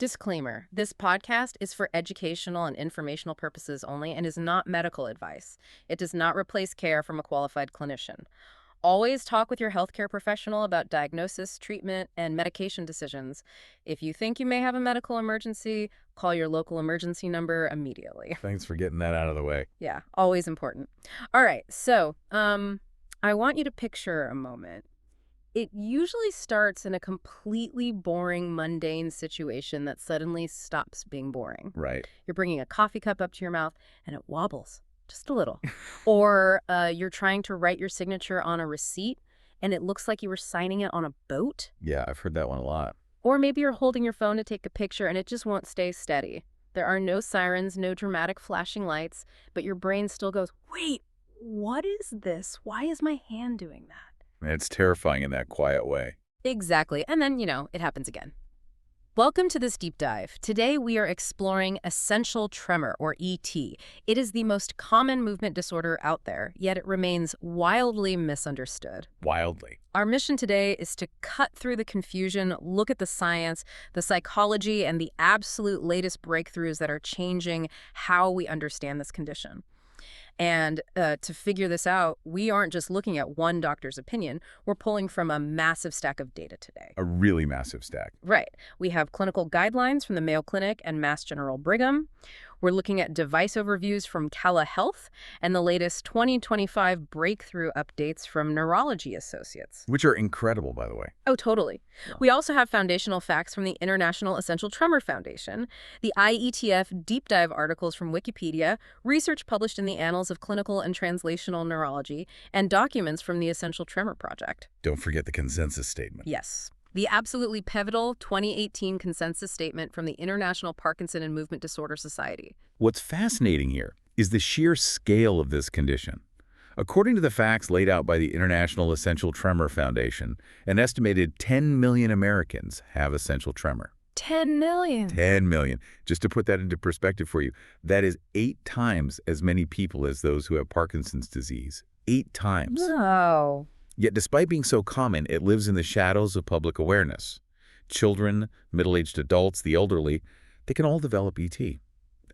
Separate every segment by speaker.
Speaker 1: Disclaimer, this podcast is for educational and informational purposes only and is not medical advice. It does not replace care from a qualified clinician. Always talk with your healthcare professional about diagnosis, treatment, and medication decisions. If you think you may have a medical emergency, call your local emergency number immediately.
Speaker 2: Thanks for getting that out of the way.
Speaker 1: Yeah, always important. All right, so I want you to picture a moment. It usually starts in a completely boring, mundane situation that suddenly stops being boring.
Speaker 2: Right.
Speaker 1: You're bringing a coffee cup up to your mouth and it wobbles just a little. Or you're trying to write your signature on a receipt and it looks like you were signing it on a boat.
Speaker 2: Yeah, I've heard that one a lot.
Speaker 1: Or maybe you're holding your phone to take a picture and it just won't stay steady. There are no sirens, no dramatic flashing lights, but your brain still goes, wait, what is this? Why is my hand doing that?
Speaker 2: It's terrifying in that quiet way.
Speaker 1: Exactly. And then, it happens again. Welcome to this deep dive. Today we are exploring essential tremor, or ET. It is the most common movement disorder out there, yet it remains wildly misunderstood.
Speaker 2: Wildly.
Speaker 1: Our mission today is to cut through the confusion, look at the science, the psychology, and the absolute latest breakthroughs that are changing how we understand this condition. And to figure this out, we aren't just looking at one doctor's opinion. We're pulling from a massive stack of data today.
Speaker 2: A really massive stack.
Speaker 1: Right. We have clinical guidelines from the Mayo Clinic and Mass General Brigham. We're looking at device overviews from Cala Health and the latest 2025 breakthrough updates from Neurology Associates.
Speaker 2: Which are incredible, by the way.
Speaker 1: Oh, totally. Yeah. We also have foundational facts from the International Essential Tremor Foundation, the IETF deep dive articles from Wikipedia, research published in the Annals of Clinical and Translational Neurology, and documents from the Essential Tremor Project.
Speaker 2: Don't forget the consensus statement.
Speaker 1: Yes. The absolutely pivotal 2018 consensus statement from the International Parkinson and Movement Disorder Society.
Speaker 2: What's fascinating here is the sheer scale of this condition. According to the facts laid out by the International Essential Tremor Foundation, an estimated 10 million Americans have essential tremor.
Speaker 1: 10 million?
Speaker 2: 10 million. Just to put that into perspective for you, that is 8 times as many people as those who have Parkinson's disease. 8 times.
Speaker 1: Wow.
Speaker 2: Yet despite being so common, it lives in the shadows of public awareness. Children, middle-aged adults, the elderly, they can all develop ET.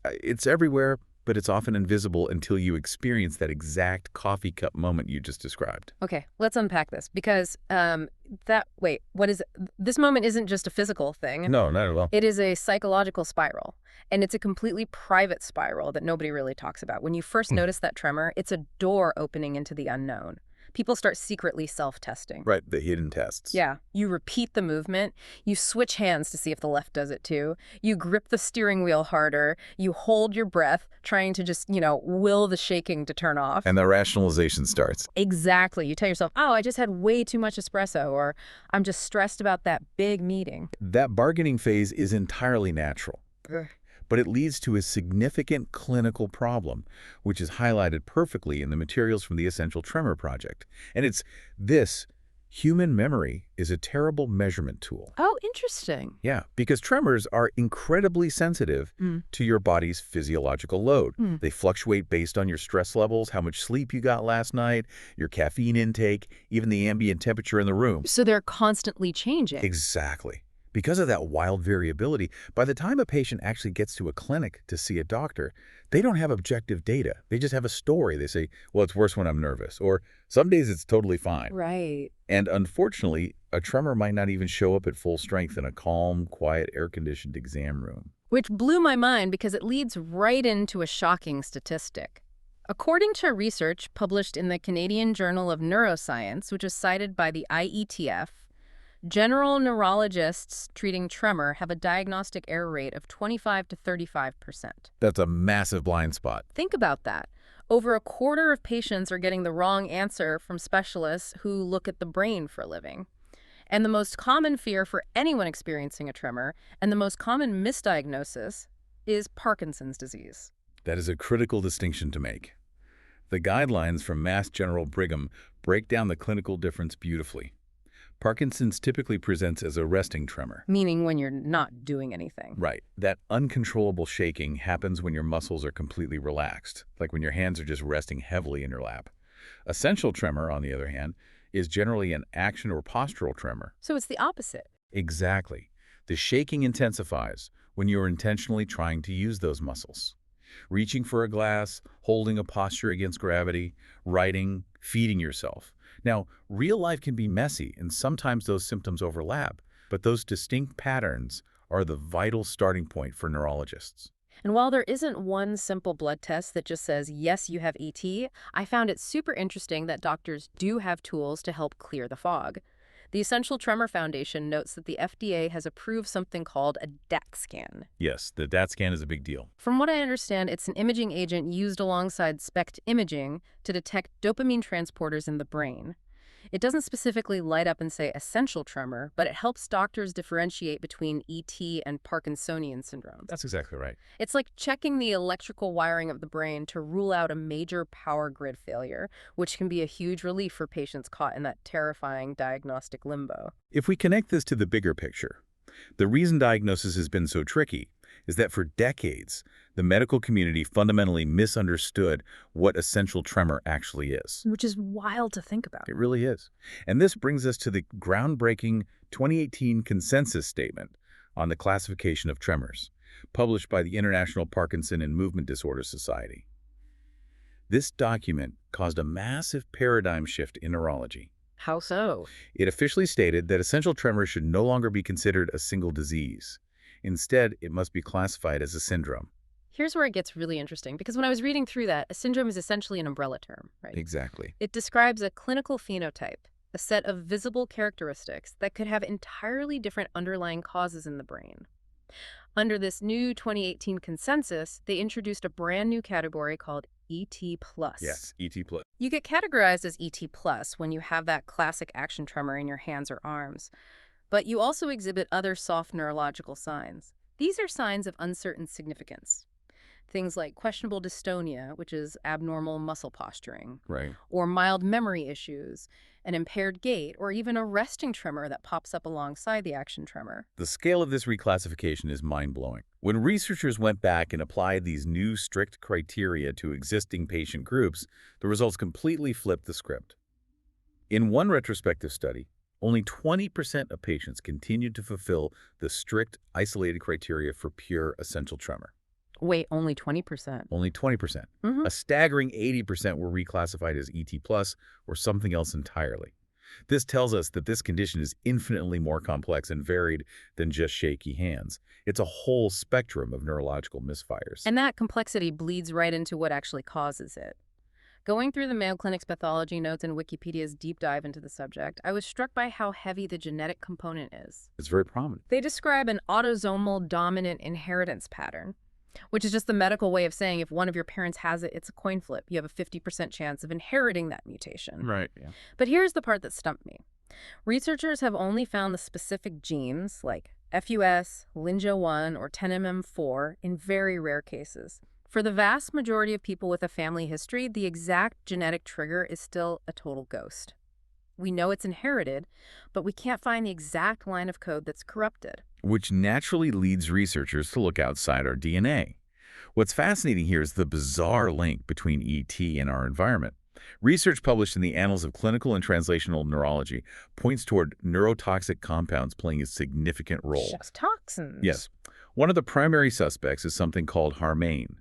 Speaker 2: It's everywhere, but it's often invisible until you experience that exact coffee cup moment you just described.
Speaker 1: Okay, let's unpack this because what is it? This moment isn't just a physical thing.
Speaker 2: No, not at all.
Speaker 1: It is a psychological spiral, and it's a completely private spiral that nobody really talks about. When you first notice that tremor, it's a door opening into the unknown. People start secretly self-testing.
Speaker 2: Right, the hidden tests.
Speaker 1: Yeah. You repeat the movement. You switch hands to see if the left does it too. You grip the steering wheel harder. You hold your breath, trying to just, will the shaking to turn off.
Speaker 2: And the rationalization starts.
Speaker 1: Exactly. You tell yourself, oh, I just had way too much espresso, or I'm just stressed about that big meeting.
Speaker 2: That bargaining phase is entirely natural. But it leads to a significant clinical problem, which is highlighted perfectly in the materials from the Essential Tremor Project. And it's this: human memory is a terrible measurement tool.
Speaker 1: Oh, interesting.
Speaker 2: Yeah, because tremors are incredibly sensitive to your body's physiological load. They fluctuate based on your stress levels, how much sleep you got last night, your caffeine intake, even the ambient temperature in the room.
Speaker 1: So they're constantly changing.
Speaker 2: Exactly. Because of that wild variability, by the time a patient actually gets to a clinic to see a doctor, they don't have objective data. They just have a story. They say, well, it's worse when I'm nervous, or some days it's totally fine.
Speaker 1: Right.
Speaker 2: And unfortunately, a tremor might not even show up at full strength in a calm, quiet, air-conditioned exam room.
Speaker 1: Which blew my mind because it leads right into a shocking statistic. According to research published in the Canadian Journal of Neuroscience, which is cited by the IETF, general neurologists treating tremor have a diagnostic error rate of 25 to 35%.
Speaker 2: That's a massive blind spot.
Speaker 1: Think about that. Over a quarter of patients are getting the wrong answer from specialists who look at the brain for a living. And the most common fear for anyone experiencing a tremor, and the most common misdiagnosis, is Parkinson's disease.
Speaker 2: That is a critical distinction to make. The guidelines from Mass General Brigham break down the clinical difference beautifully. Parkinson's typically presents as a resting tremor.
Speaker 1: Meaning when you're not doing anything.
Speaker 2: Right. That uncontrollable shaking happens when your muscles are completely relaxed, like when your hands are just resting heavily in your lap. Essential tremor, on the other hand, is generally an action or postural tremor.
Speaker 1: So it's the opposite.
Speaker 2: Exactly. The shaking intensifies when you're intentionally trying to use those muscles. Reaching for a glass, holding a posture against gravity, writing, feeding yourself. Now, real life can be messy, and sometimes those symptoms overlap, but those distinct patterns are the vital starting point for neurologists.
Speaker 1: And while there isn't one simple blood test that just says, yes, you have ET, I found it super interesting that doctors do have tools to help clear the fog. The Essential Tremor Foundation notes that the FDA has approved something called a DAT scan.
Speaker 2: Yes, the DAT scan is a big deal.
Speaker 1: From what I understand, it's an imaging agent used alongside SPECT imaging to detect dopamine transporters in the brain. It doesn't specifically light up and say essential tremor, but it helps doctors differentiate between ET and Parkinsonian syndrome.
Speaker 2: That's exactly right.
Speaker 1: It's like checking the electrical wiring of the brain to rule out a major power grid failure, which can be a huge relief for patients caught in that terrifying diagnostic limbo.
Speaker 2: If we connect this to the bigger picture, the reason diagnosis has been so tricky is that for decades, the medical community fundamentally misunderstood what essential tremor actually is.
Speaker 1: Which is wild to think about.
Speaker 2: It really is. And this brings us to the groundbreaking 2018 consensus statement on the classification of tremors, published by the International Parkinson and Movement Disorder Society. This document caused a massive paradigm shift in neurology.
Speaker 1: How so?
Speaker 2: It officially stated that essential tremor should no longer be considered a single disease. Instead, it must be classified as a syndrome.
Speaker 1: Here's where it gets really interesting, because when I was reading through that, a syndrome is essentially an umbrella term, right?
Speaker 2: Exactly.
Speaker 1: It describes a clinical phenotype, a set of visible characteristics that could have entirely different underlying causes in the brain. Under this new 2018 consensus, they introduced a brand new category called ET+.
Speaker 2: Yes, ET+.
Speaker 1: You get categorized as ET+ when you have that classic action tremor in your hands or arms. But you also exhibit other soft neurological signs. These are signs of uncertain significance. Things like questionable dystonia, which is abnormal muscle posturing,
Speaker 2: Right.
Speaker 1: or mild memory issues, an impaired gait, or even a resting tremor that pops up alongside the action tremor.
Speaker 2: The scale of this reclassification is mind-blowing. When researchers went back and applied these new strict criteria to existing patient groups, the results completely flipped the script. In one retrospective study, only 20% of patients continued to fulfill the strict, isolated criteria for pure essential tremor.
Speaker 1: Wait, only 20%?
Speaker 2: Only 20%. A staggering 80% were reclassified as ET+, or something else entirely. This tells us that this condition is infinitely more complex and varied than just shaky hands. It's a whole spectrum of neurological misfires.
Speaker 1: And that complexity bleeds right into what actually causes it. Going through the Mayo Clinic's pathology notes and Wikipedia's deep dive into the subject, I was struck by how heavy the genetic component is.
Speaker 2: It's very prominent.
Speaker 1: They describe an autosomal dominant inheritance pattern, which is just the medical way of saying if one of your parents has it, it's a coin flip. You have a 50% chance of inheriting that mutation.
Speaker 2: Right, yeah.
Speaker 1: But here's the part that stumped me. Researchers have only found the specific genes, like FUS, LINJA1, or 10MM4, in very rare cases. For the vast majority of people with a family history, the exact genetic trigger is still a total ghost. We know it's inherited, but we can't find the exact line of code that's corrupted.
Speaker 2: Which naturally leads researchers to look outside our DNA. What's fascinating here is the bizarre link between ET and our environment. Research published in the Annals of Clinical and Translational Neurology points toward neurotoxic compounds playing a significant role.
Speaker 1: Just toxins.
Speaker 2: Yes. One of the primary suspects is something called harmane.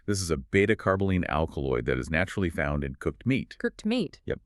Speaker 2: This is a beta-carboline alkaloid that is naturally found in cooked meat.
Speaker 1: Cooked meat.
Speaker 2: Yep.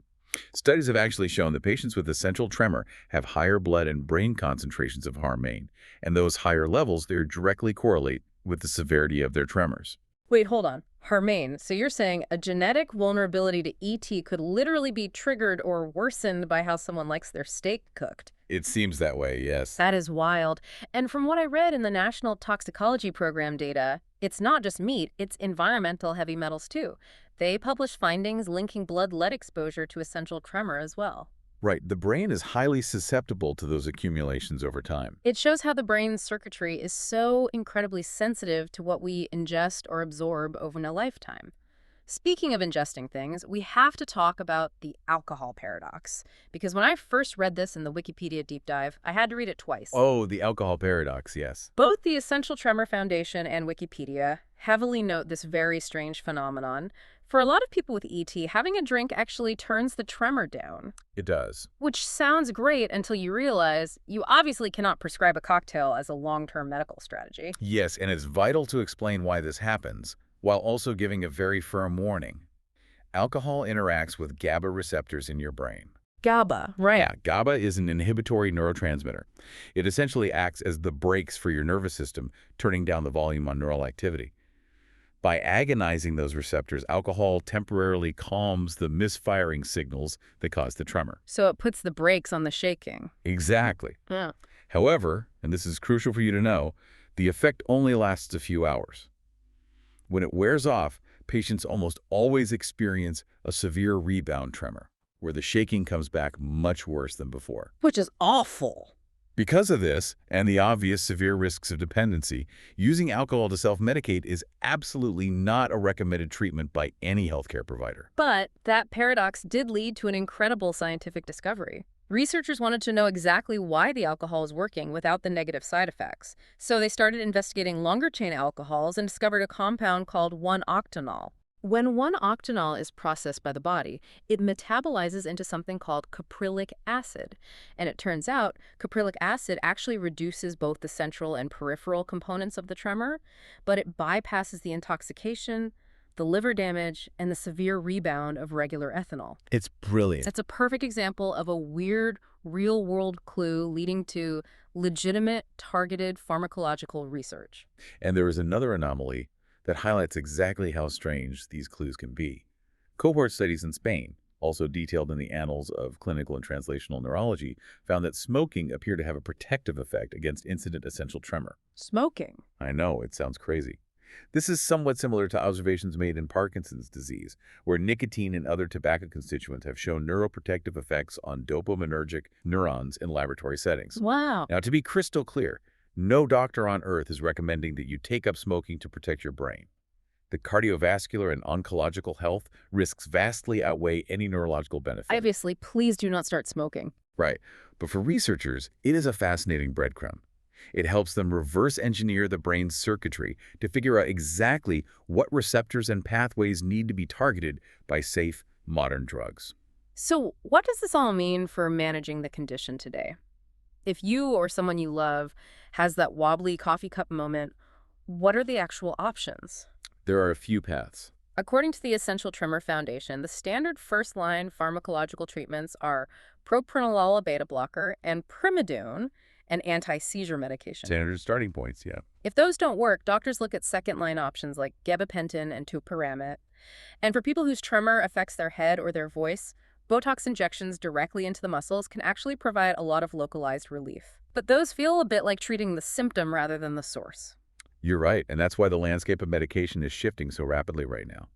Speaker 2: Studies have actually shown that patients with essential tremor have higher blood and brain concentrations of harmane, and those higher levels there directly correlate with the severity of their tremors.
Speaker 1: Wait, hold on. Harmane. So you're saying a genetic vulnerability to ET could literally be triggered or worsened by how someone likes their steak cooked.
Speaker 2: It seems that way, yes.
Speaker 1: That is wild. And from what I read in the National Toxicology Program data, it's not just meat, it's environmental heavy metals too. They published findings linking blood-lead exposure to essential tremor as well.
Speaker 2: Right. The brain is highly susceptible to those accumulations over time.
Speaker 1: It shows how the brain's circuitry is so incredibly sensitive to what we ingest or absorb over a lifetime. Speaking of ingesting things, we have to talk about the alcohol paradox. Because when I first read this in the Wikipedia deep dive, I had to read it twice.
Speaker 2: Oh, the alcohol paradox, yes.
Speaker 1: Both the Essential Tremor Foundation and Wikipedia heavily note this very strange phenomenon. For a lot of people with ET, having a drink actually turns the tremor down,
Speaker 2: It does.
Speaker 1: which sounds great until you realize you obviously cannot prescribe a cocktail as a long-term medical strategy.
Speaker 2: Yes, and it's vital to explain why this happens, while also giving a very firm warning. Alcohol interacts with GABA receptors in your brain.
Speaker 1: GABA, right.
Speaker 2: Yeah, GABA is an inhibitory neurotransmitter. It essentially acts as the brakes for your nervous system, turning down the volume on neural activity. By agonizing those receptors, alcohol temporarily calms the misfiring signals that cause the tremor.
Speaker 1: So it puts the brakes on the shaking.
Speaker 2: Exactly.
Speaker 1: Yeah.
Speaker 2: However, and this is crucial for you to know, the effect only lasts a few hours. When it wears off, patients almost always experience a severe rebound tremor, where the shaking comes back much worse than before.
Speaker 1: Which is awful.
Speaker 2: Because of this, and the obvious severe risks of dependency, using alcohol to self-medicate is absolutely not a recommended treatment by any healthcare provider.
Speaker 1: But that paradox did lead to an incredible scientific discovery. Researchers wanted to know exactly why the alcohol is working without the negative side effects. So they started investigating longer-chain alcohols and discovered a compound called 1-octanol. When 1-octanol is processed by the body, it metabolizes into something called caprylic acid. And it turns out caprylic acid actually reduces both the central and peripheral components of the tremor, but it bypasses the intoxication, the liver damage, and the severe rebound of regular ethanol.
Speaker 2: It's brilliant.
Speaker 1: That's a perfect example of a weird, real-world clue leading to legitimate, targeted pharmacological research.
Speaker 2: And there is another anomaly that highlights exactly how strange these clues can be. Cohort studies in Spain, also detailed in the Annals of Clinical and Translational Neurology, found that smoking appeared to have a protective effect against incident essential tremor.
Speaker 1: Smoking.
Speaker 2: I know, it sounds crazy. This is somewhat similar to observations made in Parkinson's disease, where nicotine and other tobacco constituents have shown neuroprotective effects on dopaminergic neurons in laboratory settings.
Speaker 1: Wow.
Speaker 2: Now, to be crystal clear, no doctor on earth is recommending that you take up smoking to protect your brain. The cardiovascular and oncological health risks vastly outweigh any neurological benefit.
Speaker 1: Obviously, please do not start smoking.
Speaker 2: Right. But for researchers, it is a fascinating breadcrumb. It helps them reverse engineer the brain's circuitry to figure out exactly what receptors and pathways need to be targeted by safe, modern drugs.
Speaker 1: So what does this all mean for managing the condition today? If you or someone you love has that wobbly coffee cup moment, what are the actual options?
Speaker 2: There are a few paths.
Speaker 1: According to the Essential Tremor Foundation, the standard first-line pharmacological treatments are propranolol, a beta blocker, and primidone, an anti-seizure medication.
Speaker 2: Standard starting points, yeah.
Speaker 1: If those don't work, doctors look at second-line options like gabapentin and topiramate. And for people whose tremor affects their head or their voice, Botox injections directly into the muscles can actually provide a lot of localized relief. But those feel a bit like treating the symptom rather than the source.
Speaker 2: You're right, and that's why the landscape of medication is shifting so rapidly right now.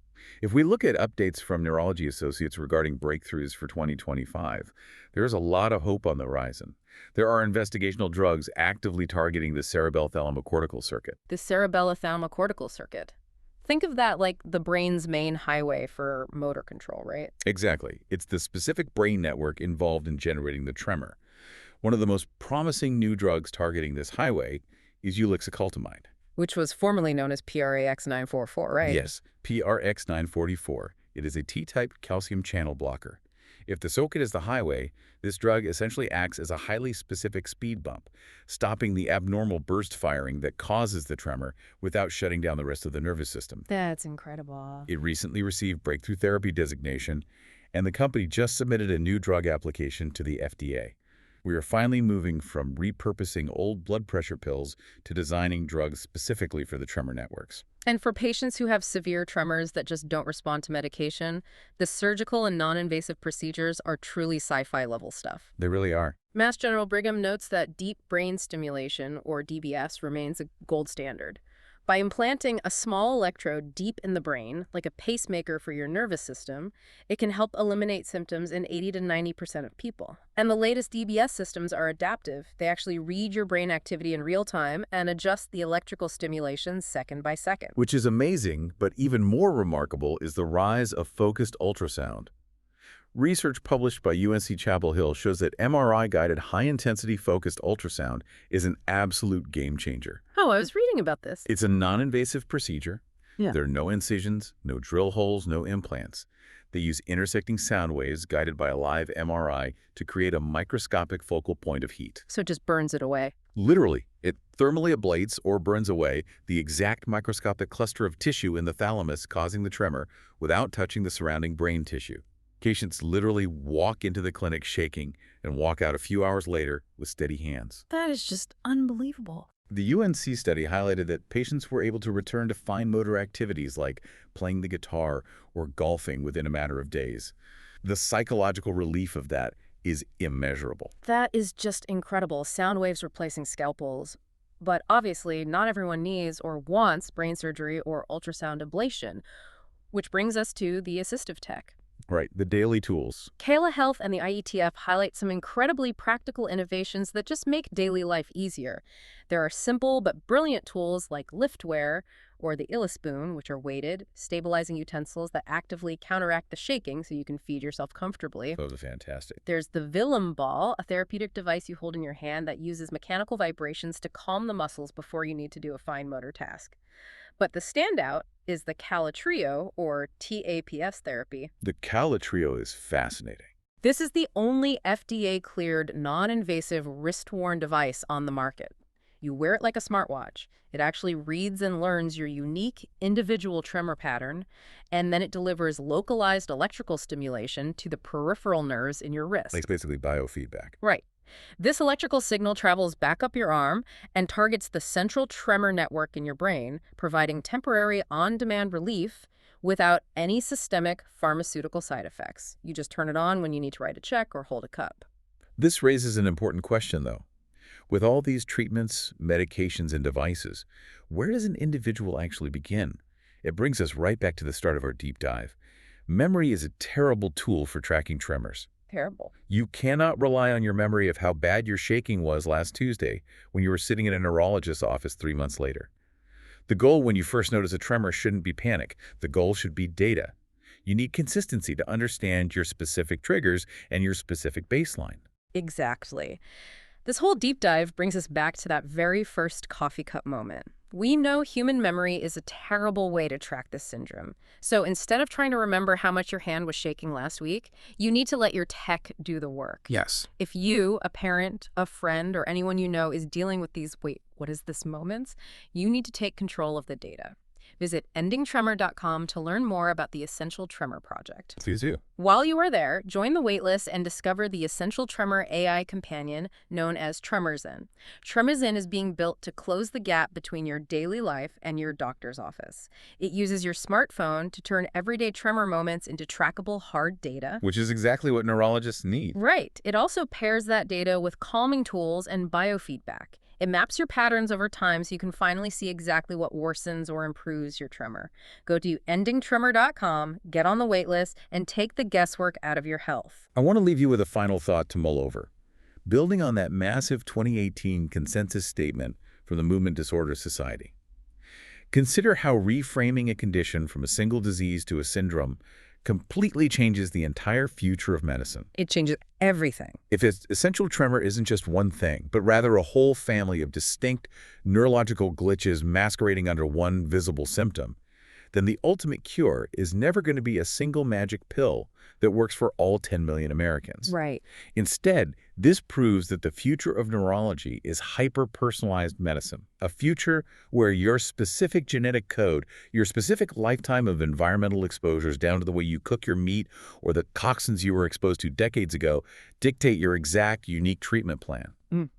Speaker 2: If we look at updates from Neurology Associates regarding breakthroughs for 2025, there is a lot of hope on the horizon. There are investigational drugs actively targeting the cerebellum-thalamocortical circuit.
Speaker 1: The cerebellum-thalamocortical circuit. Think of that like the brain's main highway for motor control, right?
Speaker 2: Exactly. It's the specific brain network involved in generating the tremor. One of the most promising new drugs targeting this highway is ulixacaltamide.
Speaker 1: Which was formerly known as PRAX-944, right?
Speaker 2: Yes, PRX-944. It is a T-type calcium channel blocker. If the circuit is the highway, this drug essentially acts as a highly specific speed bump, stopping the abnormal burst firing that causes the tremor without shutting down the rest of the nervous system.
Speaker 1: That's incredible.
Speaker 2: It recently received breakthrough therapy designation, and the company just submitted a new drug application to the FDA. We are finally moving from repurposing old blood pressure pills to designing drugs specifically for the tremor networks.
Speaker 1: And for patients who have severe tremors that just don't respond to medication, the surgical and non-invasive procedures are truly sci-fi level stuff.
Speaker 2: They really are.
Speaker 1: Mass General Brigham notes that deep brain stimulation, or DBS, remains a gold standard. By implanting a small electrode deep in the brain, like a pacemaker for your nervous system, it can help eliminate symptoms in 80 to 90% of people. And the latest DBS systems are adaptive. They actually read your brain activity in real time and adjust the electrical stimulation second by second.
Speaker 2: Which is amazing, but even more remarkable is the rise of focused ultrasound. Research published by UNC Chapel Hill shows that MRI-guided high-intensity focused ultrasound is an absolute game changer.
Speaker 1: Oh, I was reading about this.
Speaker 2: It's a non-invasive procedure.
Speaker 3: Yeah.
Speaker 2: There are no incisions, no drill holes, no implants. They use intersecting sound waves guided by a live MRI to create a microscopic focal point of heat.
Speaker 1: So it just burns it away.
Speaker 2: Literally, it thermally ablates or burns away the exact microscopic cluster of tissue in the thalamus causing the tremor without touching the surrounding brain tissue. Patients literally walk into the clinic shaking and walk out a few hours later with steady hands.
Speaker 3: That is just unbelievable.
Speaker 2: The UNC study highlighted that patients were able to return to fine motor activities like playing the guitar or golfing within a matter of days. The psychological relief of that is immeasurable.
Speaker 1: That is just incredible. Sound waves replacing scalpels. But obviously, not everyone needs or wants brain surgery or ultrasound ablation, which brings us to the assistive tech.
Speaker 2: Right, the daily tools.
Speaker 1: Kayla Health and the IETF highlight some incredibly practical innovations that just make daily life easier. There are simple but brilliant tools like Liftware or the Illispoon, which are weighted, stabilizing utensils that actively counteract the shaking so you can feed yourself comfortably.
Speaker 2: Those are fantastic.
Speaker 1: There's the Willem ball, a therapeutic device you hold in your hand that uses mechanical vibrations to calm the muscles before you need to do a fine motor task. But the standout is the Calatrio, or TAPS therapy.
Speaker 2: The Calatrio is fascinating.
Speaker 1: This is the only FDA-cleared, non-invasive wrist-worn device on the market. You wear it like a smartwatch. It actually reads and learns your unique individual tremor pattern, and then it delivers localized electrical stimulation to the peripheral nerves in your wrist.
Speaker 2: It's basically biofeedback.
Speaker 1: Right. This electrical signal travels back up your arm and targets the central tremor network in your brain, providing temporary on-demand relief without any systemic pharmaceutical side effects. You just turn it on when you need to write a check or hold a cup.
Speaker 2: This raises an important question, though. With all these treatments, medications, and devices, where does an individual actually begin? It brings us right back to the start of our deep dive. Memory is a terrible tool for tracking tremors.
Speaker 1: Terrible.
Speaker 2: You cannot rely on your memory of how bad your shaking was last Tuesday when you were sitting in a neurologist's office 3 months later. The goal when you first notice a tremor shouldn't be panic. The goal should be data. You need consistency to understand your specific triggers and your specific baseline.
Speaker 1: Exactly. This whole deep dive brings us back to that very first coffee cup moment. We know human memory is a terrible way to track this syndrome. So instead of trying to remember how much your hand was shaking last week, you need to let your tech do the work.
Speaker 3: Yes.
Speaker 1: If you, a parent, a friend, or anyone you know is dealing with these, wait, what is this moments, you need to take control of the data. Visit endingtremor.com to learn more about the Essential Tremor project.
Speaker 2: Please do.
Speaker 1: While you are there, join the waitlist and discover the Essential Tremor AI companion known as Tremorzen. Tremorzen is being built to close the gap between your daily life and your doctor's office. It uses your smartphone to turn everyday tremor moments into trackable hard data.
Speaker 2: Which is exactly what neurologists need.
Speaker 1: Right. It also pairs that data with calming tools and biofeedback. It maps your patterns over time so you can finally see exactly what worsens or improves your tremor. Go to endingtremor.com, get on the waitlist, and take the guesswork out of your health.
Speaker 2: I want to leave you with a final thought to mull over. Building on that massive 2018 consensus statement from the Movement Disorder Society. Consider how reframing a condition from a single disease to a syndrome completely changes the entire future of medicine.
Speaker 1: It changes everything.
Speaker 2: If essential tremor isn't just one thing, but rather a whole family of distinct neurological glitches masquerading under one visible symptom, then the ultimate cure is never going to be a single magic pill that works for all 10 million Americans.
Speaker 1: Right.
Speaker 2: Instead, this proves that the future of neurology is hyper-personalized medicine, a future where your specific genetic code, your specific lifetime of environmental exposures down to the way you cook your meat or the toxins you were exposed to decades ago, dictate your exact, unique treatment plan.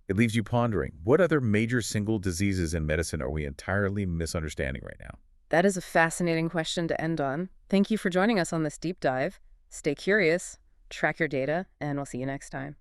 Speaker 2: It leaves you pondering, what other major single diseases in medicine are we entirely misunderstanding right now?
Speaker 1: That is a fascinating question to end on. Thank you for joining us on this deep dive. Stay curious, track your data, and we'll see you next time.